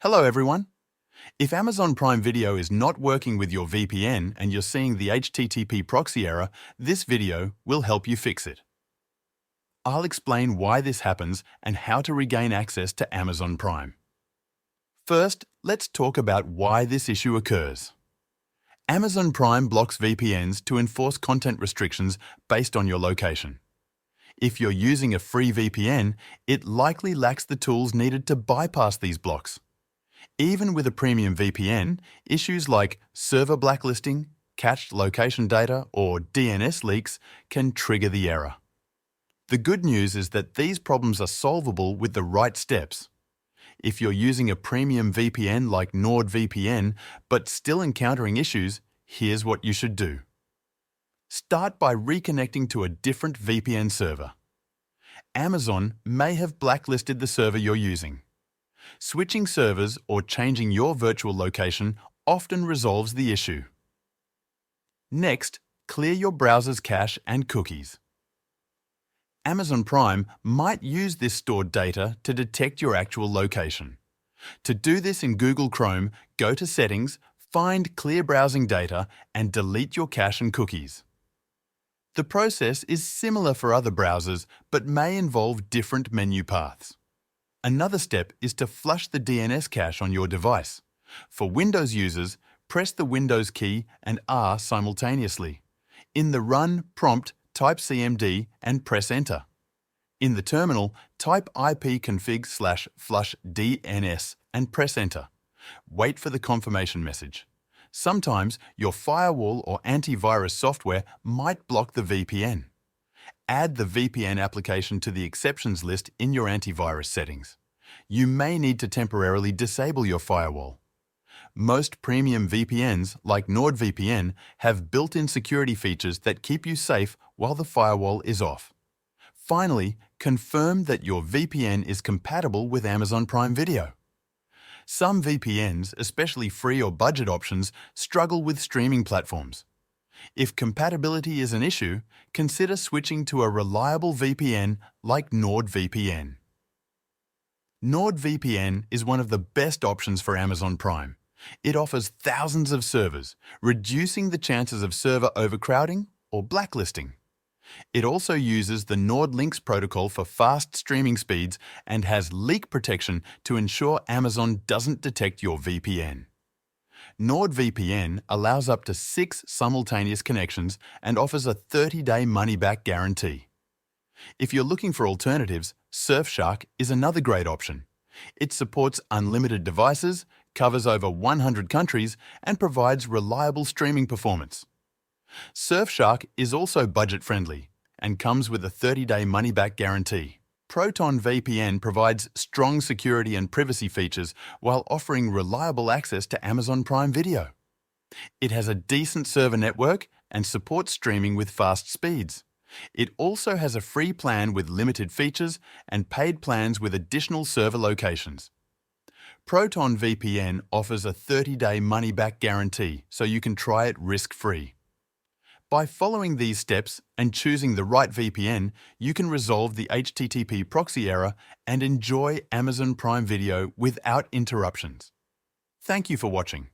Hello everyone. If Amazon Prime Video is not working with your VPN and you're seeing the HTTP proxy error, this video will help you fix it. I'll explain why this happens and how to regain access to Amazon Prime. First, let's talk about why this issue occurs. Amazon Prime blocks VPNs to enforce content restrictions based on your location. If you're using a free VPN, it likely lacks the tools needed to bypass these blocks. Even with a premium VPN, issues like server blacklisting, cached location data, or DNS leaks can trigger the error. The good news is that these problems are solvable with the right steps. If you're using a premium VPN like NordVPN but still encountering issues, here's what you should do. Start by reconnecting to a different VPN server. Amazon may have blacklisted the server you're using. Switching servers or changing your virtual location often resolves the issue. Next, clear your browser's cache and cookies. Amazon Prime might use this stored data to detect your actual location. To do this in Google Chrome, go to Settings, find Clear Browsing Data, and delete your cache and cookies. The process is similar for other browsers, but may involve different menu paths. Another step is to flush the DNS cache on your device. For Windows users, press the Windows key and R simultaneously. In the Run prompt, type CMD and press Enter. In the terminal, type ipconfig/flush DNS and press Enter. Wait for the confirmation message. Sometimes your firewall or antivirus software might block the VPN. Add the VPN application to the exceptions list in your antivirus settings. You may need to temporarily disable your firewall. Most premium VPNs, like NordVPN, have built-in security features that keep you safe while the firewall is off. Finally, confirm that your VPN is compatible with Amazon Prime Video. Some VPNs, especially free or budget options, struggle with streaming platforms. If compatibility is an issue, consider switching to a reliable VPN like NordVPN. NordVPN is one of the best options for Amazon Prime. It offers thousands of servers, reducing the chances of server overcrowding or blacklisting. It also uses the NordLynx protocol for fast streaming speeds and has leak protection to ensure Amazon doesn't detect your VPN. NordVPN allows up to 6 simultaneous connections and offers a 30-day money-back guarantee. If you're looking for alternatives, Surfshark is another great option. It supports unlimited devices, covers over 100 countries, and provides reliable streaming performance. Surfshark is also budget-friendly and comes with a 30-day money-back guarantee. Proton VPN provides strong security and privacy features while offering reliable access to Amazon Prime Video. It has a decent server network and supports streaming with fast speeds. It also has a free plan with limited features and paid plans with additional server locations. Proton VPN offers a 30-day money-back guarantee, so you can try it risk-free. By following these steps and choosing the right VPN, you can resolve the HTTP proxy error and enjoy Amazon Prime Video without interruptions. Thank you for watching.